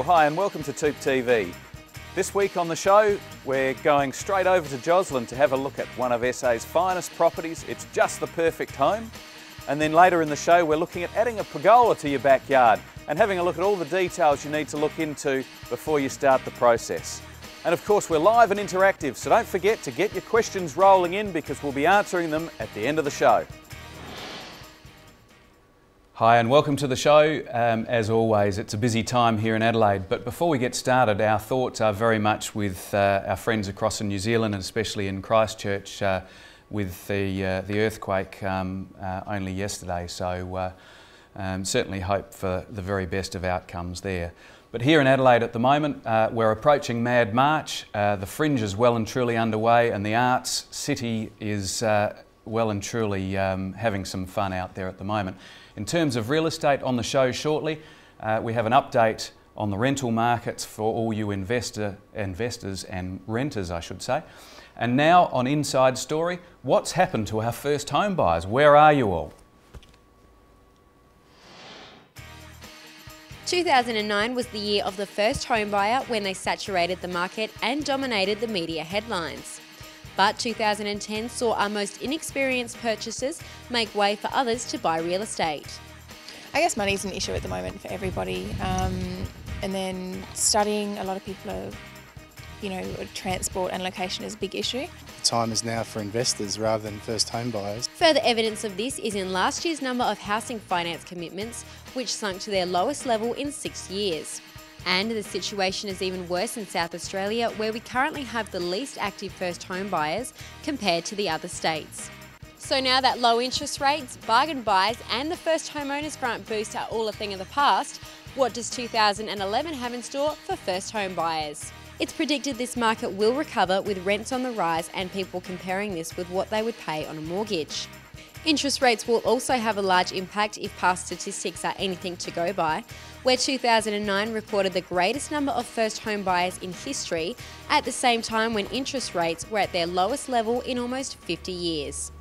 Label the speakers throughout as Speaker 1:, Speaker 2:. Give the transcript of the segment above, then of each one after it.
Speaker 1: Well, hi and welcome to TOOP TV. This week on the show, we're going straight over to Joslin to have a look at one of SA's finest properties. It's just the perfect home. And then later in the show, we're looking at adding a pergola to your backyard and having a look at all the details you need to look into before you start the process. And of course, we're live and interactive, so don't forget to get your questions rolling in because we'll be answering them at the end of the show. Hi and welcome to the show. As always, it's a busy time here in Adelaide, but before we get started, our thoughts are very much with our friends across in New Zealand and especially in Christchurch with the earthquake only yesterday, so certainly hope for the very best of outcomes there. But here in Adelaide at the moment, we're approaching Mad March. The Fringe is well and truly underway and the Arts City is well and truly having some fun out there at the moment. In terms of real estate, on the show shortly, we have an update on the rental markets for all you investors and renters, I should say. And now on Inside Story, what's happened to our first home buyers? Where are you all?
Speaker 2: 2009 was the year of the first home buyer when they saturated the market and dominated the media headlines. But 2010 saw our most inexperienced purchasers make way for others to buy real estate.
Speaker 3: I guess money is an issue at the moment for everybody, and then studying, a lot of people are, transport and location is a big issue.
Speaker 4: The time is now for investors rather than first home buyers.
Speaker 2: Further evidence of this is in last year's number of housing finance commitments, which sunk to their lowest level in 6 years. And the situation is even worse in South Australia, where we currently have the least active first home buyers compared to the other states. So now that low interest rates, bargain buys and the first homeowners grant boost are all a thing of the past, what does 2011 have in store for first home buyers? It's predicted this market will recover with rents on the rise and people comparing this with what they would pay on a mortgage. Interest rates will also have a large impact if past statistics are anything to go by, where 2009 recorded the greatest number of first home buyers in history at the same time when interest rates were at their lowest level in almost 50 years.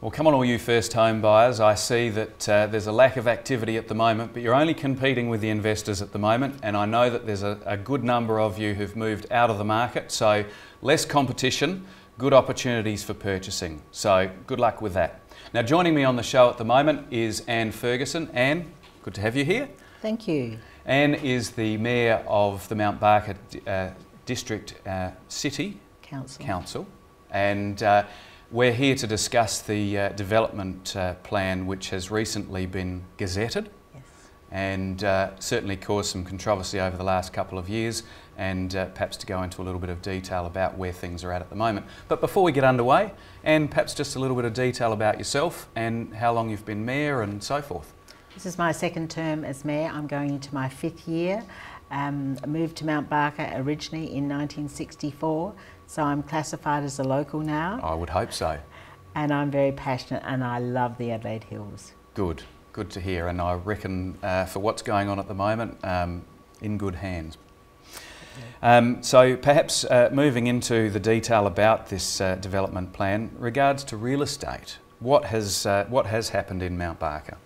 Speaker 1: Well, come on all you first home buyers, I see that there's a lack of activity at the moment, but you're only competing with the investors at the moment, and I know that there's a good number of you who've moved out of the market, so less competition, good opportunities for purchasing. So good luck with that. Now joining me on the show at the moment is Anne Ferguson. Anne, good to have you here.
Speaker 5: Thank you. Anne
Speaker 1: is the Mayor of the Mount Barker District City Council. And we're here to discuss the development plan which has recently been gazetted.
Speaker 5: Yes.
Speaker 1: And certainly caused some controversy over the last couple of years, and perhaps to go into a little bit of detail about where things are at the moment. But before we get underway, and perhaps just a little bit of detail about yourself and how long you've been Mayor and so forth.
Speaker 5: This is my second term as Mayor. I'm going into my 5th year. I moved to Mount Barker originally in 1964, so I'm classified as a local now.
Speaker 1: I would hope so.
Speaker 5: And I'm very passionate and I love the Adelaide Hills.
Speaker 1: Good, good to hear, and I reckon for what's going on at the moment, in good hands. So perhaps moving into the detail about this development plan, regards to real estate, what has happened in Mount Barker?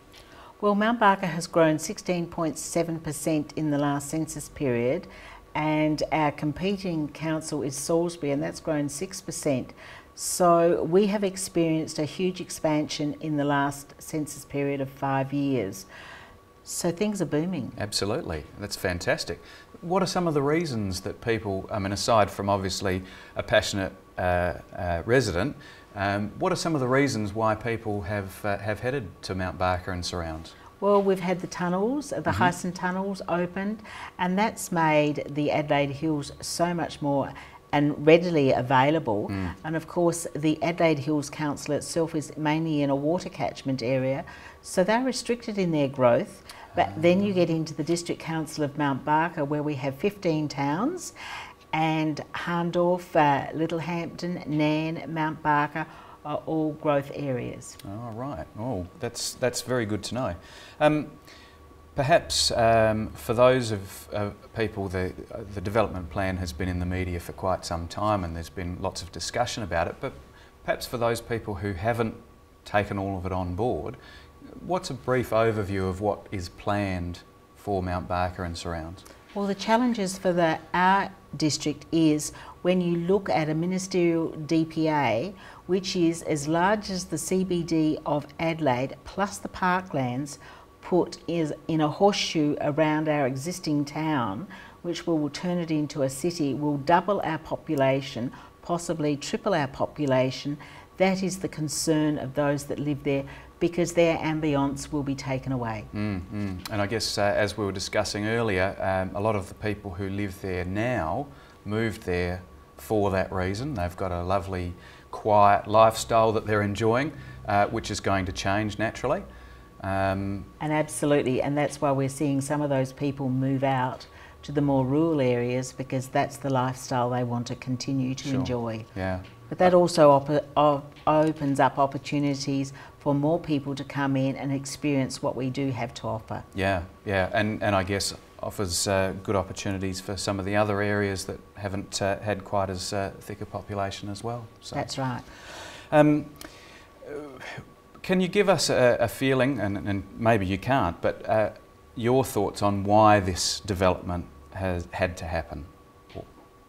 Speaker 5: Well, Mount Barker has grown 16.7% in the last census period, and our competing council is Salisbury, and that's grown 6%. So we have experienced a huge expansion in the last census period of 5 years. So things are booming.
Speaker 1: Absolutely, that's fantastic. What are some of the reasons that people, I mean, aside from obviously a passionate resident, what are some of the reasons why people have headed to Mount Barker and surrounds?
Speaker 5: Well, we've had the tunnels, the Hyson tunnels opened, and that's made the Adelaide Hills so much more and readily available. And of course, the Adelaide Hills Council itself is mainly in a water catchment area, so they're restricted in their growth. But then you get into the District Council of Mount Barker, where we have 15 towns, and Harndorf, Littlehampton, Nairn, Mount Barker are all growth areas.
Speaker 1: Oh, right. Oh, that's very good to know. Perhaps for those of people, the development plan has been in the media for quite some time and there's been lots of discussion about it, but perhaps for those people who haven't taken all of it on board, what's a brief overview of what is planned for Mount Barker and surrounds?
Speaker 5: Well, the challenges for our district is when you look at a ministerial DPA, which is as large as the CBD of Adelaide plus the parklands, put is in a horseshoe around our existing town, which will turn it into a city, will double our population, possibly triple our population. That is the concern of those that live there, because their ambience will be taken away.
Speaker 1: And I guess as we were discussing earlier, a lot of the people who live there now moved there for that reason. They've got a lovely, quiet lifestyle that they're enjoying, which is going to change naturally.
Speaker 5: And absolutely, and that's why we're seeing some of those people move out to the more rural areas, because that's the lifestyle they want to continue to enjoy.
Speaker 1: Yeah.
Speaker 5: But that also opens up opportunities for more people to come in and experience what we do have to offer.
Speaker 1: Yeah, yeah, and I guess offers good opportunities for some of the other areas that haven't had quite as thick a population as well. So.
Speaker 5: That's right.
Speaker 1: Can you give us a feeling, and maybe you can't, but your thoughts on why this development has had to happen?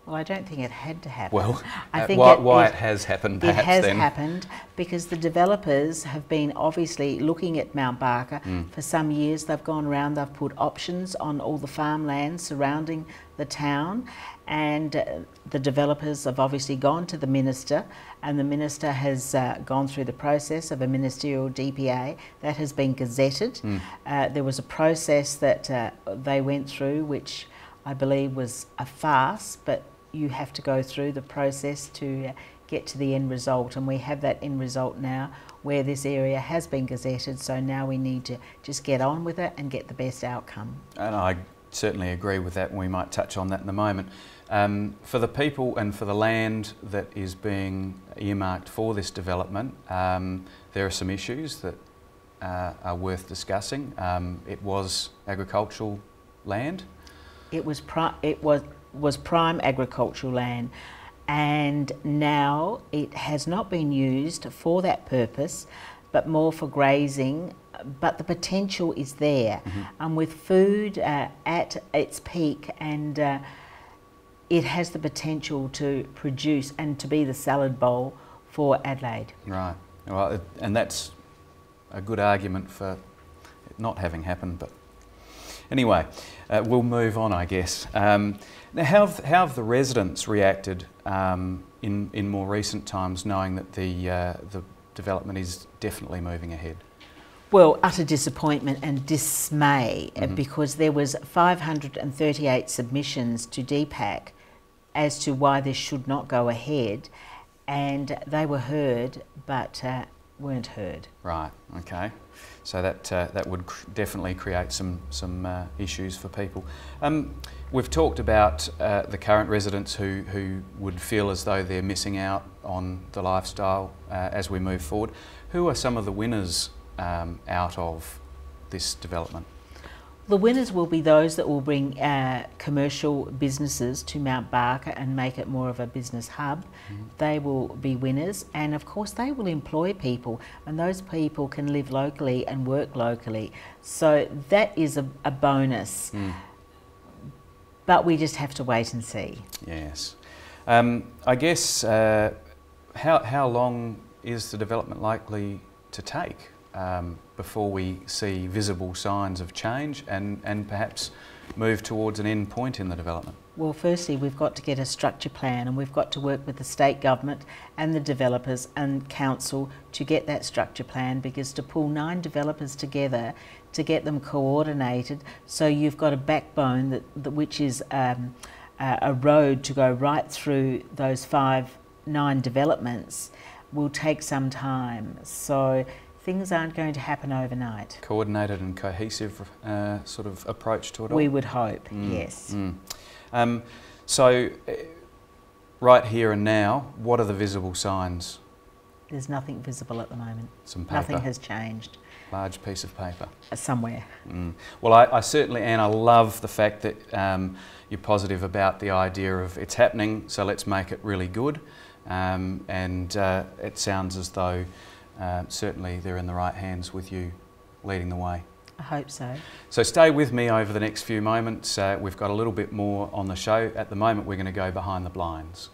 Speaker 5: Well, I don't think it had to happen.
Speaker 1: Well,
Speaker 5: I think
Speaker 1: why it has happened, perhaps.
Speaker 5: It has
Speaker 1: then.
Speaker 5: happened because the developers have been obviously looking at Mount Barker for some years. They've gone around, they've put options on all the farmland surrounding the town, and the developers have obviously gone to the minister, and the minister has gone through the process of a ministerial DPA that has been gazetted. There was a process that they went through, which I believe was a farce, but you have to go through the process to get to the end result, and we have that end result now where this area has been gazetted, so now we need to just get on with it and get the best outcome. And
Speaker 1: I certainly agree with that, and we might touch on that in a moment. For the people and for the land that is being earmarked for this development, there are some issues that are worth discussing. It was agricultural land. It was prime agricultural land, and now it has not been used for that purpose, but more for grazing. But the potential is there, and with food at its peak, and it has the potential to produce and to be the salad bowl for Adelaide. Right. Well, and that's a good argument for it not having happened, but anyway, we'll move on, I guess. Now, how have the residents reacted in more recent times, knowing that the development is definitely moving ahead? Well, utter disappointment and dismay, because there was 538 submissions to DPAC as to why this should not go ahead, and they were heard but weren't heard. Right. Okay. So that would definitely create some issues for people. We've talked about the current residents who would feel as though they're missing out on the lifestyle as we move forward. Who are some of the winners out of this development? The winners will be those that will bring commercial businesses to Mount Barker and make it more of a business hub. They will be winners, and of course they will employ people, and those people can live locally and work locally. So that is a bonus. But we just have to wait and see. Yes. I guess how long is the development likely to take before we see visible signs of change and perhaps move towards an end point in the development? Well, firstly, we've got to get a structure plan, and we've got to work with the state government and the developers and council to get that structure plan, because to pull 9 developers together to get them coordinated, so you've got a backbone which is a road to go right through those 9 developments, will take some time. So things aren't going to happen overnight. Coordinated and cohesive sort of approach to it all? We would hope, yes. So, right here and now, what are the visible signs? There's nothing visible at the moment. Some paper? Nothing has changed. Large piece of paper? Somewhere. Well, I certainly, and I love the fact that you're positive about the idea of it's happening, so let's make it really good. And it sounds as though certainly they're in the right hands with you leading the way.
Speaker 5: I hope so.
Speaker 1: So stay with me over the next few moments. We've got a little bit more on the show. At the moment, we're going to go behind the blinds.